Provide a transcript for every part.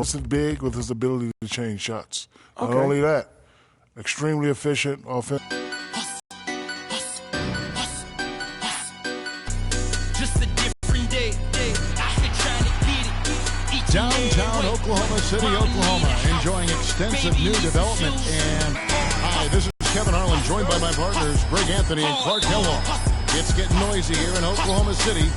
It's big with his ability to change shots. Okay. Not only that, extremely efficient offense. Downtown Oklahoma City, Oklahoma, enjoying extensive new development. And hi, this is Kevin Harlan, joined by my partners, Greg Anthony and Clark Kellogg. It's getting noisy here in Oklahoma City.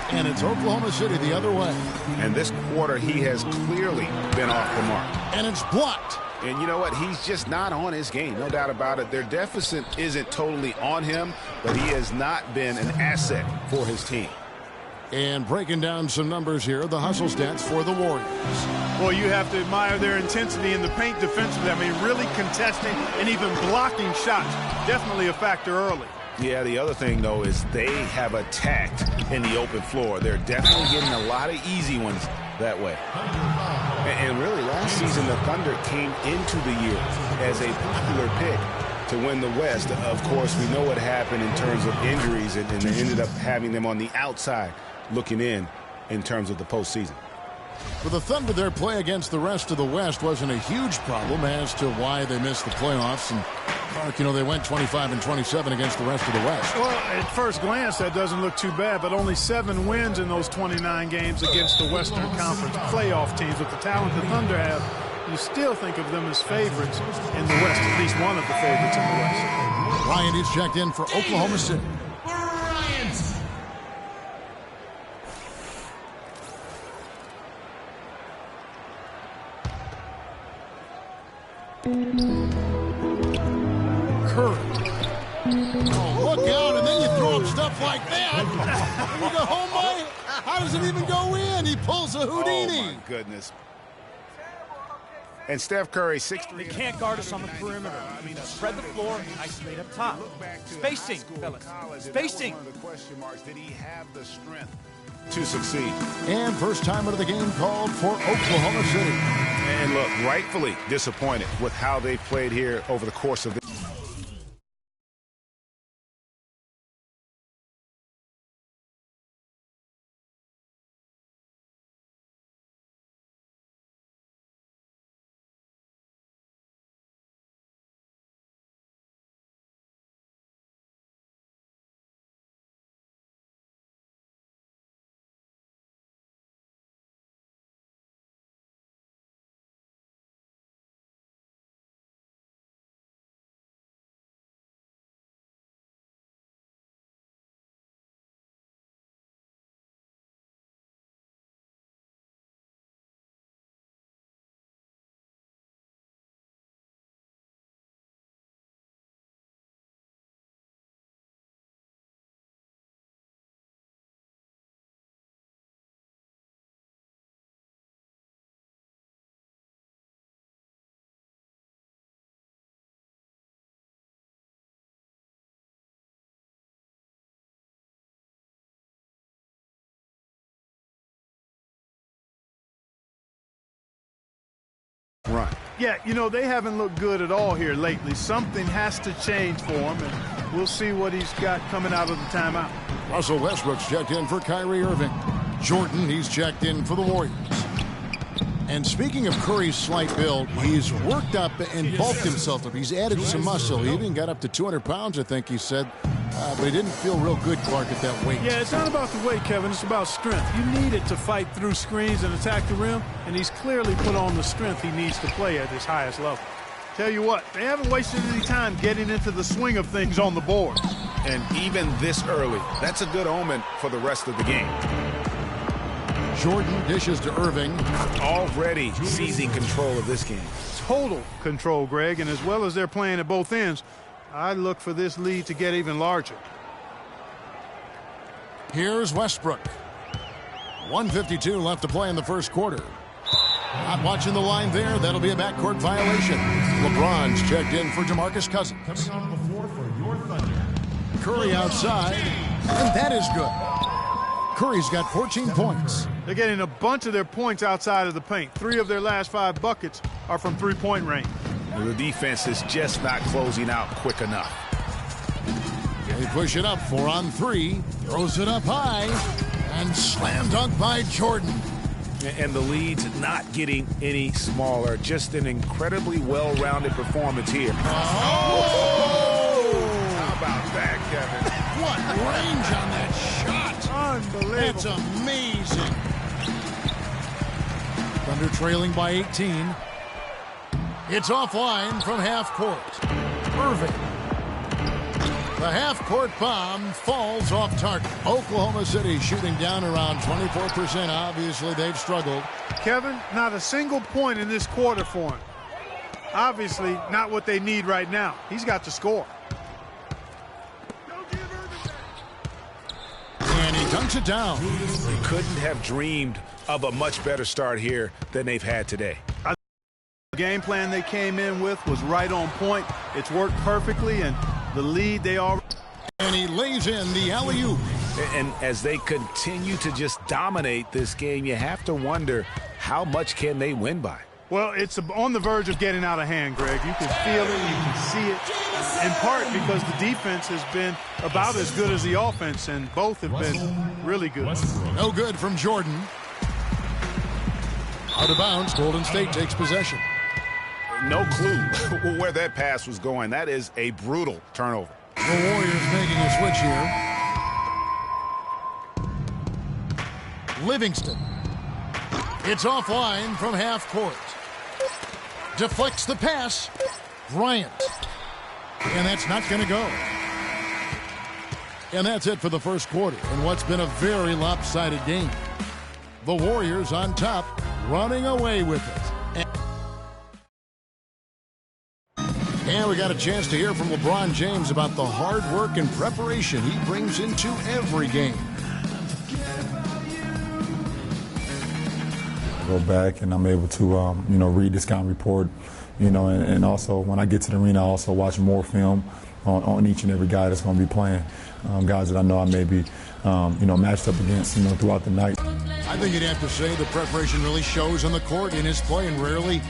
And it's Oklahoma City the other way. And this quarter, he has clearly been off the mark. And it's blocked. And you know what? He's just not on his game. No doubt about it. Their deficit isn't totally on him, but he has not been an asset for his team. And breaking down some numbers here, the hustle stats for the Warriors. Well, you have to admire their intensity in the paint defensively. I mean, really contesting and even blocking shots. Definitely a factor early. Yeah, the other thing, though, is they have attacked in the open floor. They're definitely getting a lot of easy ones that way. And really, last season, the Thunder came into the year as a popular pick to win the West. Of course, we know what happened in terms of injuries, and they ended up having them on the outside looking in terms of the postseason. For the Thunder, their play against the rest of the West wasn't a huge problem as to why they missed the playoffs. And Clark, you know, they went 25-27 against the rest of the West. Well, at first glance, that doesn't look too bad, but only 7 wins in those 29 games against the Western Conference playoff teams. With the talent the Thunder have, you still think of them as favorites in the West, at least one of the favorites in the West. Bryant is checked in for Oklahoma City. Curry. Oh, look out. off like that. You go, oh my, how does it even go in? He pulls a Houdini. Oh, my goodness. And Steph Curry, 6'3". They can't guard us on the perimeter. Spread the floor and isolate up top. Spacing, fellas. Spacing. One of the question marks, did he have the strength to succeed? And first timer of the game called for Oklahoma City. And look, rightfully disappointed with how they played here over the course of this. Run. Yeah, you know, they haven't looked good at all here lately. Something has to change for him, and we'll see what he's got coming out of the timeout. Russell Westbrook's checked in for Kyrie Irving. Jordan, he's checked in for the Warriors. And speaking of Curry's slight build, he's worked up and bulked himself up. He's added some muscle. He even got up to 200 pounds, I think he said. But he didn't feel real good, Clark, at that weight. Yeah, it's not about the weight, Kevin. It's about strength. You need it to fight through screens and attack the rim, and he's clearly put on the strength he needs to play at his highest level. Tell you what, they haven't wasted any time getting into the swing of things on the board. And even this early, that's a good omen for the rest of the game. Jordan dishes to Irving. Already seizing control of this game. Total control, Greg, and as well as they're playing at both ends, I look for this lead to get even larger. Here's Westbrook. 1:52 left to play in the first quarter. Not watching the line there. That'll be a backcourt violation. LeBron's checked in for DeMarcus Cousins. Coming on the floor for your Thunder. Curry outside, and that is good. Curry's got 14 points. They're getting a bunch of their points outside of the paint. 3 of their last 5 buckets are from three-point range. The defense is just not closing out quick enough. They push it up, 4 on 3. Throws it up high, and slam dunk by Jordan. And the lead's not getting any smaller. Just an incredibly well-rounded performance here. Oh! How about that, Kevin? What range on that shot? Unbelievable. That's amazing. Thunder trailing by 18. It's offline from half court. Irving. The half-court bomb falls off target. Oklahoma City shooting down around 24%. Obviously, they've struggled. Kevin, not a single point in this quarter for him. Obviously, not what they need right now. He's got to score. And he dunks it down. They couldn't have dreamed of a much better start here than they've had today. The game plan they came in with was right on point. It's worked perfectly, and the lead they are. And he lays in the alley-oop. And as they continue to just dominate this game, you have to wonder how much can they win by. Well, it's on the verge of getting out of hand, Greg. You can feel it, you can see it, in part because the defense has been about as good as the offense, and both have been really good. No good from Jordan. Out of bounds, Golden State takes possession. No clue where that pass was going. That is a brutal turnover. The Warriors making a switch here. Livingston. It's offline from half court. Deflects the pass. Bryant. And that's not going to go. And that's it for the first quarter in what's been a very lopsided game. The Warriors on top, running away with it. And And we got a chance to hear from LeBron James about the hard work and preparation he brings into every game. I go back and I'm able to, read the scouting report, and also when I get to the arena, I also watch more film on each and every guy that's going to be playing, guys that I know I may be, matched up against, throughout the night. I think you'd have to say the preparation really shows on the court in his play, and rarely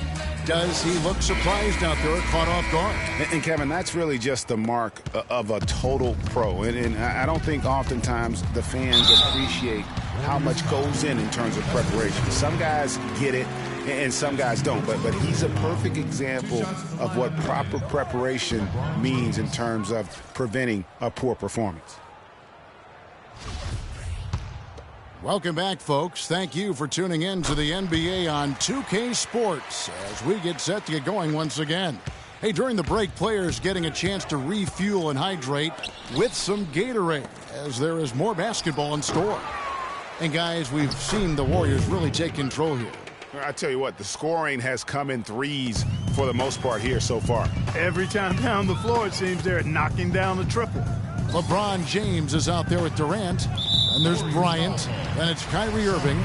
does he look surprised out there, caught off guard. And Kevin, that's really just the mark of a total pro. And I don't think oftentimes the fans appreciate how much goes in terms of preparation. Some guys get it, and some guys don't. But he's a perfect example of what proper preparation means in terms of preventing a poor performance. Welcome back, folks. Thank you for tuning in to the NBA on 2K Sports as we get set to get going once again. Hey, during the break, players getting a chance to refuel and hydrate with some Gatorade as there is more basketball in store. And, guys, we've seen the Warriors really take control here. I tell you what, the scoring has come in threes for the most part here so far. Every time down the floor, it seems they're knocking down a triple. LeBron James is out there with Durant, and there's Bryant, and it's Kyrie Irving.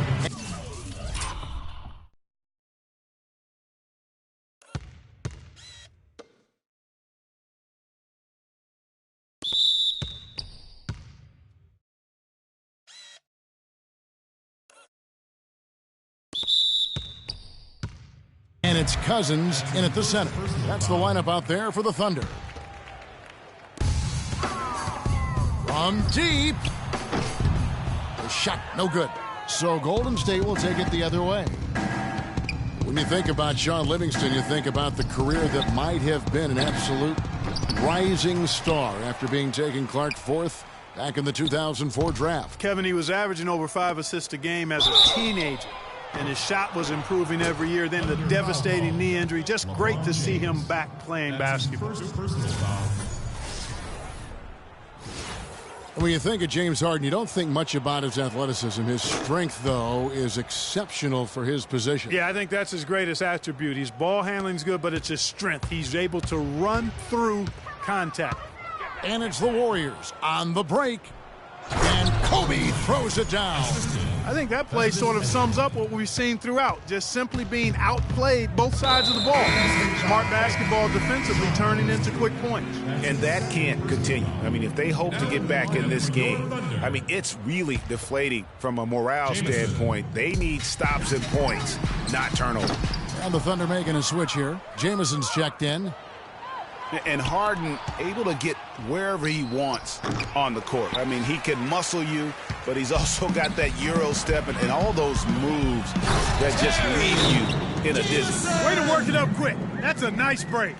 And it's Cousins in at the center. That's the lineup out there for the Thunder. From deep. The shot, no good. So Golden State will take it the other way. When you think about Shaun Livingston, you think about the career that might have been an absolute rising star after being taken Clark fourth back in the 2004 draft. Kevin, he was averaging over 5 assists a game as a teenager, and his shot was improving every year. Then the devastating knee injury. Just great to see him back playing basketball. When you think of James Harden, you don't think much about his athleticism. His strength, though, is exceptional for his position. Yeah, I think that's his greatest attribute. His ball handling's good, but it's his strength. He's able to run through contact. And it's the Warriors on the break. And Kobe throws it down. I think that play sort of sums up what we've seen throughout. Just simply being outplayed both sides of the ball. Smart basketball defensively turning into quick points. And that can't continue. I mean, if they hope to get back in this game, I mean, it's really deflating from a morale standpoint. They need stops and points, not turnovers. And the Thunder making a switch here. Jamison's checked in. And Harden able to get wherever he wants on the court. I mean, he can muscle you, but he's also got that Euro step and all those moves that just leave you in a dizzy. Way to work it up quick. That's a nice break.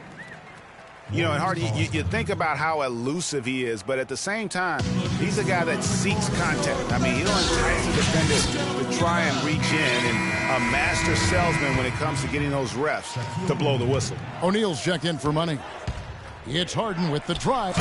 You know, and Harden, you think about how elusive he is, but at the same time, he's a guy that seeks contact. I mean, he don't entice the defender to try and reach in, and a master salesman when it comes to getting those refs to blow the whistle. O'Neal's checked in for money. It's Harden with the drive.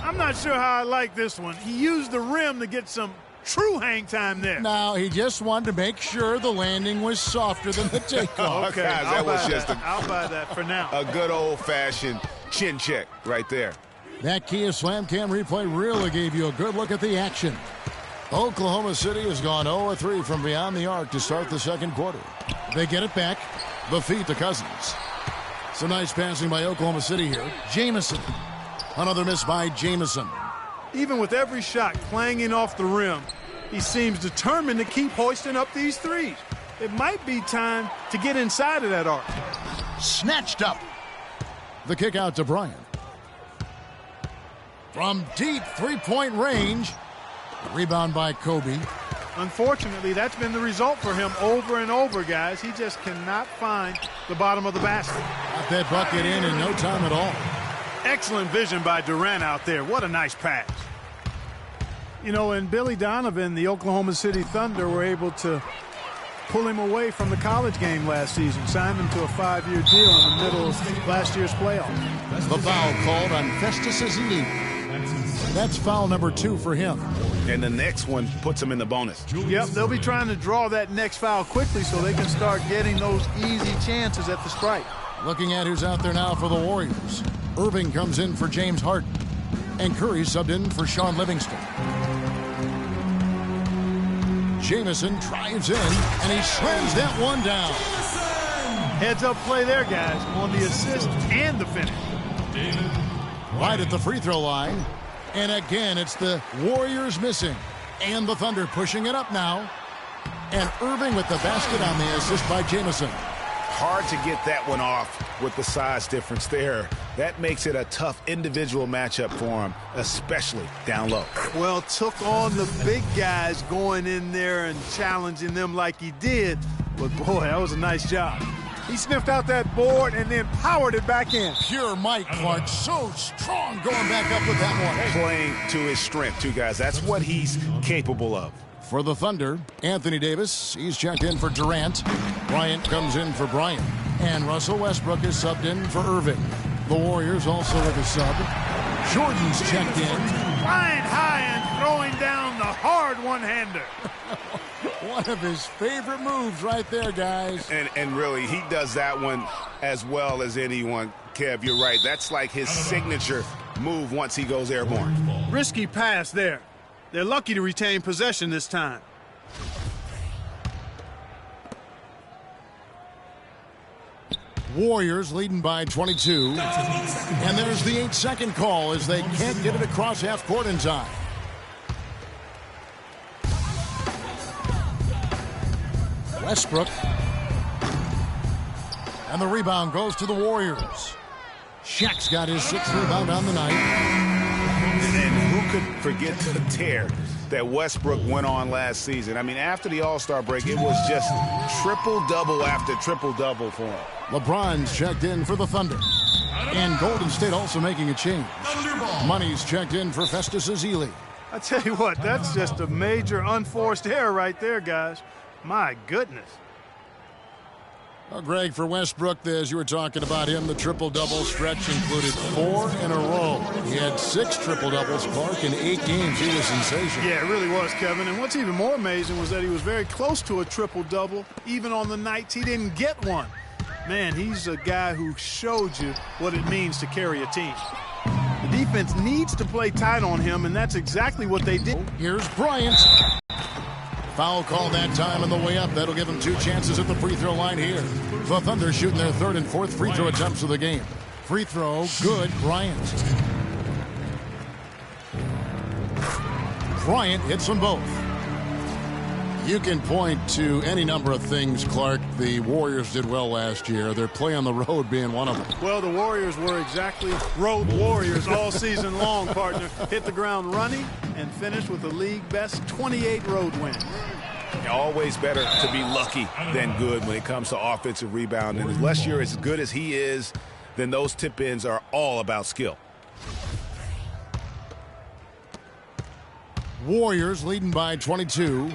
I'm not sure how I like this one. He used the rim to get some true hang time there. Now, he just wanted to make sure the landing was softer than the takeoff. Okay, guys, that was just I'll buy that for now. A good old-fashioned chin check right there. That Kia Slam Cam replay really gave you a good look at the action. Oklahoma City has gone 0-3 from beyond the arc to start the second quarter. They get it back. The feed to Cousins. Some nice passing by Oklahoma City here. Jamison. Another miss by Jamison. Even with every shot clanging off the rim, he seems determined to keep hoisting up these threes. It might be time to get inside of that arc. Snatched up. The kick out to Bryant. From deep three-point range. Rebound by Kobe. Unfortunately, that's been the result for him over and over, guys. He just cannot find the bottom of the basket. Got that bucket in no time at all. Excellent vision by Durant out there. What a nice pass. You know, and Billy Donovan, the Oklahoma City Thunder, were able to pull him away from the college game last season, signed him to a 5-year deal in the middle of last year's playoff. The foul called on Festus Ezeli. That's foul number 2 for him. And the next one puts him in the bonus. Yep, they'll be trying to draw that next foul quickly so they can start getting those easy chances at the strike. Looking at who's out there now for the Warriors. Irving comes in for James Harden. And Curry subbed in for Sean Livingston. Jamison drives in, and he slams that one down. Heads-up play there, guys, on the assist and the finish. Right at the free throw line. And again, it's the Warriors missing. And the Thunder pushing it up now. And Irving with the basket on the assist by Jamison. Hard to get that one off with the size difference there. That makes it a tough individual matchup for him, especially down low. Well, took on the big guys going in there and challenging them like he did. But, boy, that was a nice job. He sniffed out that board and then powered it back in. Pure Mike Clark, so strong going back up with that one. Playing to his strength, too, guys. That's what he's capable of. For the Thunder, Anthony Davis, he's checked in for Durant. Bryant comes in for Bryant. And Russell Westbrook is subbed in for Irving. The Warriors also with a sub. Jordan's checked in. Flying high and throwing down the hard one-hander. One of his favorite moves right there, guys. And really, he does that one as well as anyone. Kev, you're right. That's like his signature move once he goes airborne. Risky pass there. They're lucky to retain possession this time. Warriors leading by 22. And there's the 8-second call as they can't get it across half court in time. Westbrook. And the rebound goes to the Warriors. Shaq's got his 6th rebound on the night. And who could forget the tear that Westbrook went on last season? I mean, after the All-Star break, it was just triple-double after triple-double for him. LeBron's checked in for the Thunder. And Golden State also making a change. Money's checked in for Festus Ezeli. I tell you what, that's just a major unforced error right there, guys. My goodness. Well, Greg, for Westbrook, as you were talking about him, the triple-double stretch included 4 in a row. He had 6 triple-doubles, Clark, in 8 games. He was sensational. Yeah, it really was, Kevin. And what's even more amazing was that he was very close to a triple-double, even on the nights he didn't get one. Man, he's a guy who showed you what it means to carry a team. The defense needs to play tight on him, and that's exactly what they did. Here's Bryant. Foul call that time on the way up. That'll give them 2 chances at the free throw line here. The Thunder shooting their 3rd and 4th free throw attempts of the game. Free throw, good, Bryant. Bryant hits them both. You can point to any number of things, Clark, the Warriors did well last year. Their play on the road being one of them. Well, the Warriors were exactly road warriors all season long, partner. Hit the ground running and finished with the league best 28 road wins. Always better to be lucky than good when it comes to offensive rebound. And unless you're as good as he is, then those tip-ins are all about skill. Warriors leading by 22.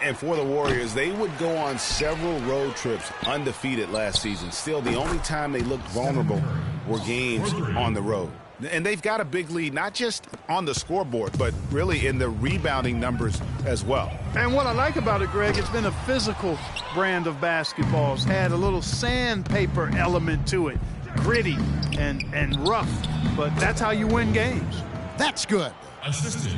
And for the Warriors, they would go on several road trips undefeated last season. Still, the only time they looked vulnerable were games on the road. And they've got a big lead, not just on the scoreboard, but really in the rebounding numbers as well. And what I like about it, Greg, it's been a physical brand of basketball. It's had a little sandpaper element to it. Gritty and rough, but that's how you win games. That's good. Assisted.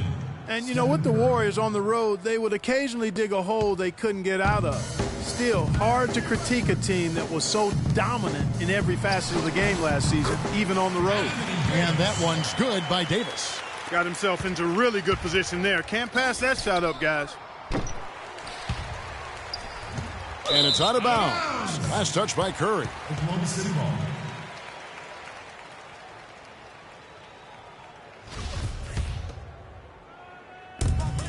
And, you know, with the Warriors on the road, they would occasionally dig a hole they couldn't get out of. Still, hard to critique a team that was so dominant in every facet of the game last season, even on the road. And that one's good by Davis. Got himself into really good position there. Can't pass that shot up, guys. And it's out of bounds. Last touch by Curry. Oklahoma City ball.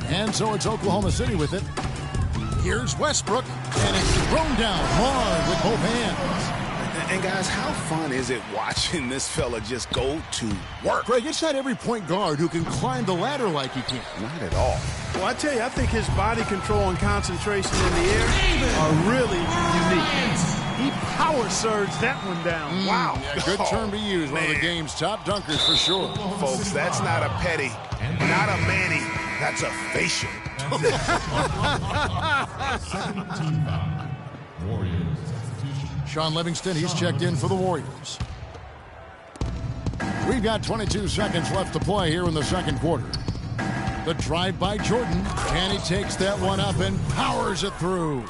And so it's Oklahoma City with it. Here's Westbrook, and it's thrown down hard with both hands. And guys, how fun is it watching this fella just go to work? Greg, it's not every point guard who can climb the ladder like he can. Not at all. Well, I tell you, I think his body control and concentration in the air are really unique. He power surged that one down. Wow. Yeah, good term to use. One of the game's top dunkers for sure. Folks, that's not a petty, not a Manny. That's a facial. Second team foul. Warriors substitution. Sean Livingston, he's checked in for the Warriors. We've got 22 seconds left to play here in the second quarter. The drive by Jordan, and he takes that one up and powers it through.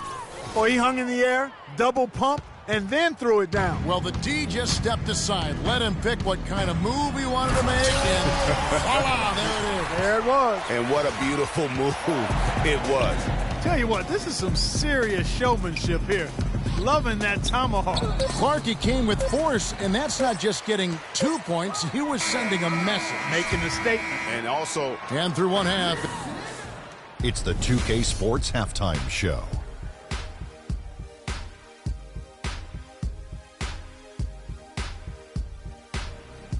Oh, he hung in the air, double pump, and then threw it down. Well, the D just stepped aside, let him pick what kind of move he wanted to make, and voila, there it is. There it was. And what a beautiful move it was. Tell you what, this is some serious showmanship here. Loving that tomahawk. Clark, he came with force, and that's not just getting 2 points. He was sending a message. Making a statement. And also... And through one half. It's the 2K Sports Halftime Show.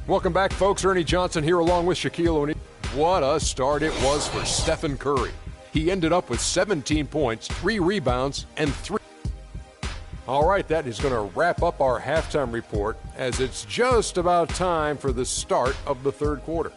Welcome back, folks. Ernie Johnson here along with Shaquille O'Neal. What a start it was for Stephen Curry. He ended up with 17 points, 3 rebounds, and 3. All right, that is going to wrap up our halftime report as it's just about time for the start of the third quarter.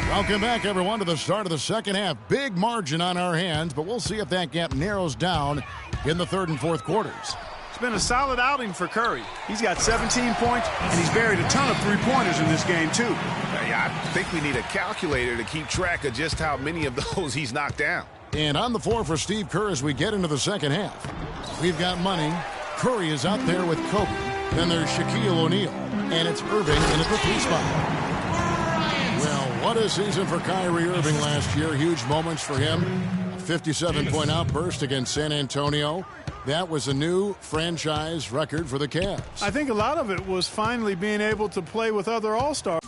Welcome back, everyone, to the start of the second half. Big margin on our hands, but we'll see if that gap narrows down in the third and fourth quarters. It's been a solid outing for Curry. He's got 17 points, and he's buried a ton of three-pointers in this game, too. Yeah, I think we need a calculator to keep track of just how many of those he's knocked down. And on the floor for Steve Kerr as we get into the second half. We've got money. Curry is out there with Kobe. Then there's Shaquille O'Neal. And it's Irving in at the 3 spot. Well, what a season for Kyrie Irving last year. Huge moments for him. A 57-point outburst against San Antonio. That was a new franchise record for the Cavs. I think a lot of it was finally being able to play with other All-Stars.